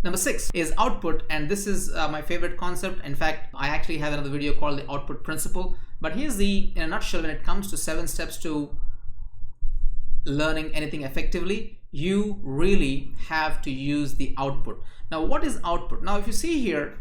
Number 6 is output, and this is my favorite concept. In fact, I actually have another video called the output principle, but here's in a nutshell, when it comes to 7 steps to learning anything effectively, you really have to use the output. Now, what is output? Now, if you see here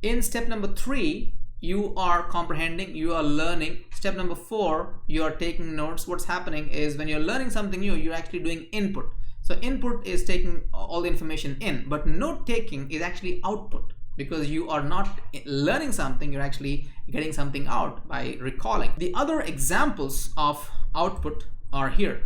in step number 3, you are comprehending, you are learning. Step number 4, you are taking notes. What's happening is when you're learning something new, you're actually doing input. So input is taking all the information in, but note taking is actually output, because you are not learning something, you're actually getting something out by recalling. The other examples of output are here.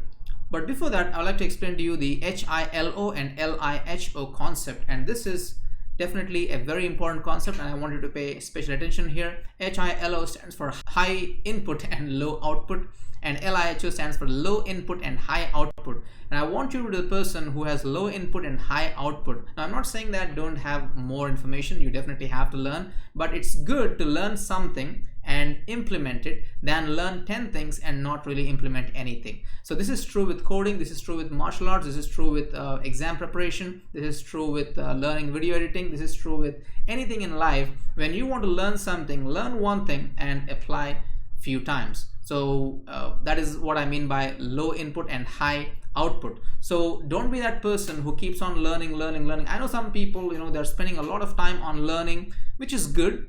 But before that, I'd like to explain to you the HILO and LIHO concept, and this is definitely a very important concept, and I want you to pay special attention here. HILO stands for high input and low output, and LIHO stands for low input and high output. And I want you to be the person who has low input and high output. Now, I'm not saying that don't have more information, you definitely have to learn, but it's good to learn something and implement it than learn 10 things and not really implement anything. So this is true with coding, this is true with martial arts, this is true with exam preparation, this is true with learning video editing, this is true with anything in life. When you want to learn something, learn one thing and apply few times. So that is what I mean by low input and high output. So don't be that person who keeps on learning. I know some people, they're spending a lot of time on learning, which is good,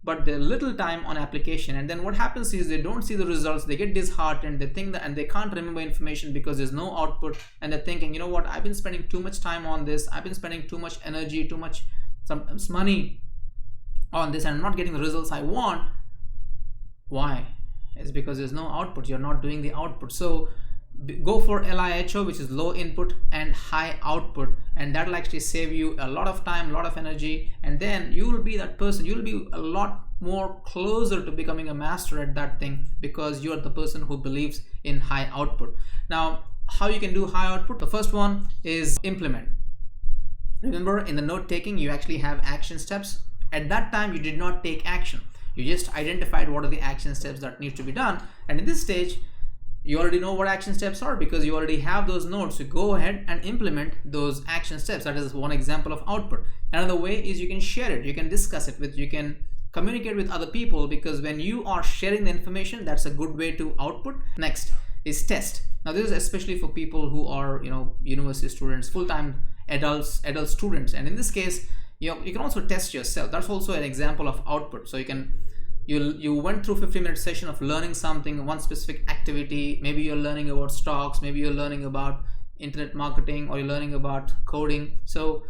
but they're little time on application, and then what happens is they don't see the results, they get disheartened, they think that, and they can't remember information because there's no output, and they're thinking, you know what, I've been spending too much time on this, I've been spending too much energy, too much sometimes money on this, and I'm not getting the results I want. Why? It's because there's no output, you're not doing the output. So go for LIHO, which is low input and high output, and that'll actually save you a lot of time, a lot of energy, and then you will be that person, you'll be a lot more closer to becoming a master at that thing, because you're the person who believes in high output. Now, how you can do high output? The first one is implement. Remember, in the note taking, you actually have action steps. At that time, you did not take action, you just identified what are the action steps that need to be done, and in this stage you already know what action steps are because you already have those notes. So go ahead and implement those action steps. That is one example of output. Another way is you can share it, you can discuss it with, you can communicate with other people, because when you are sharing the information, that's a good way to output. Next is test. Now this is especially for people who are university students, full-time adult students, and in this case you can also test yourself. That's also an example of output. So you went through 15-minute session of learning something, one specific activity. Maybe you're learning about stocks, maybe you're learning about internet marketing, or you're learning about coding. So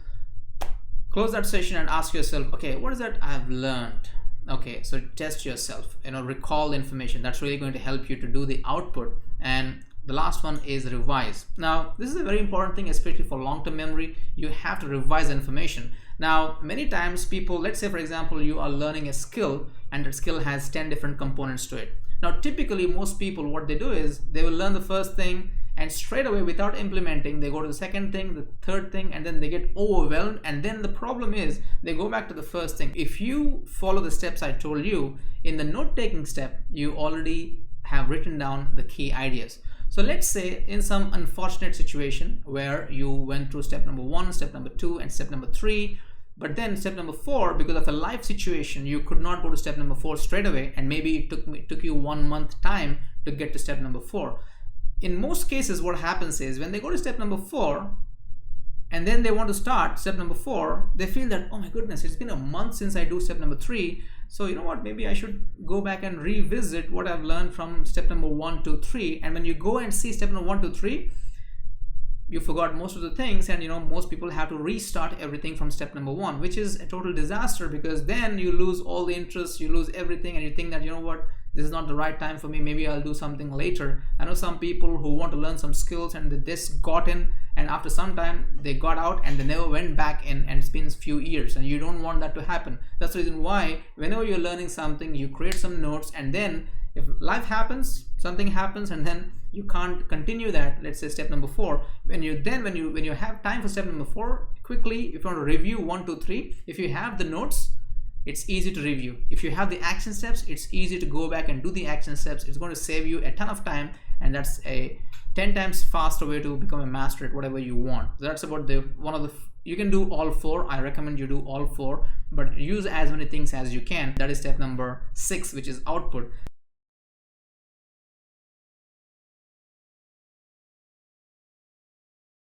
close that session and ask yourself, okay, what is that I've learned? Okay, so test yourself, recall information. That's really going to help you to do the output. And the last one is revise. Now this is a very important thing, especially for long-term memory. You have to revise information. Now many times people, let's say for example you are learning a skill, and that skill has 10 different components to it. Now typically most people, what they do is they will learn the first thing, and straight away without implementing they go to the second thing, the third thing, and then they get overwhelmed, and then the problem is they go back to the first thing. If you follow the steps I told you in the note-taking step, you already have written down the key ideas. So let's say in some unfortunate situation where you went through step number 1, step number 2, and step number 3, but then step number 4, because of a life situation, you could not go to step number 4 straight away, and maybe it took you 1 month time to get to step number 4. In most cases, what happens is when they go to step number 4 and then they want to start step number 4, they feel that, oh my goodness, it's been a month since I do step number 3. So you know what, maybe I should go back and revisit what I've learned from step number 1 to 3. And when you go and see step number 1 to 3, you forgot most of the things, and most people have to restart everything from step number 1, which is a total disaster, because then you lose all the interest, you lose everything, and you think that, you know what, this is not the right time for me, maybe I'll do something later. I know some people who want to learn some skills and they just got in, and after some time they got out and they never went back in, and it's been a few years, and you don't want that to happen. That's the reason why whenever you're learning something, you create some notes, and then if life happens, something happens, and then you can't continue that, let's say step number 4, when you have time for step number 4, quickly, if you want to review 1, 2, 3, if you have the notes, it's easy to review. If you have the action steps, it's easy to go back and do the action steps. It's going to save you a ton of time, and that's a 10 times faster way to become a master at whatever you want. So that's about one of the you can do all 4. I recommend you do all 4, but use as many things as you can. That is step number 6, which is output.